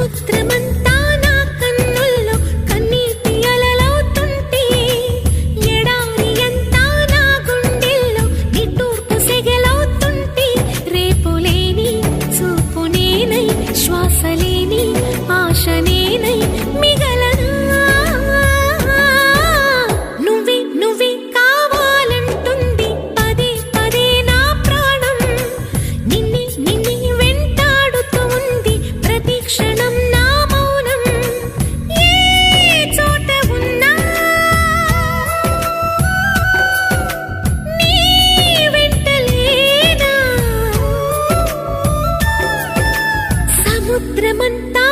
సముద్రమంతా నా కన్నుల్లో కన్నీటి అలలవుతుంటే ఎడారి అంతా నా గుండెల్లో నిట్టూర్పు సెగలవుతుంటే రేపులేని చూపు నేనై శ్వాసలేని ఆశ నేనై మిగలనా నువ్వే నువ్వే కావాలంటుంది పదే పదే నా ప్రాణం నిన్నే నిన్నే వెంటాడుతూ ఉంది ప్రతి క్షణం నా మౌనం ఏ చోట ఉన్నా నీ వెంటలేనా సముద్రమంతా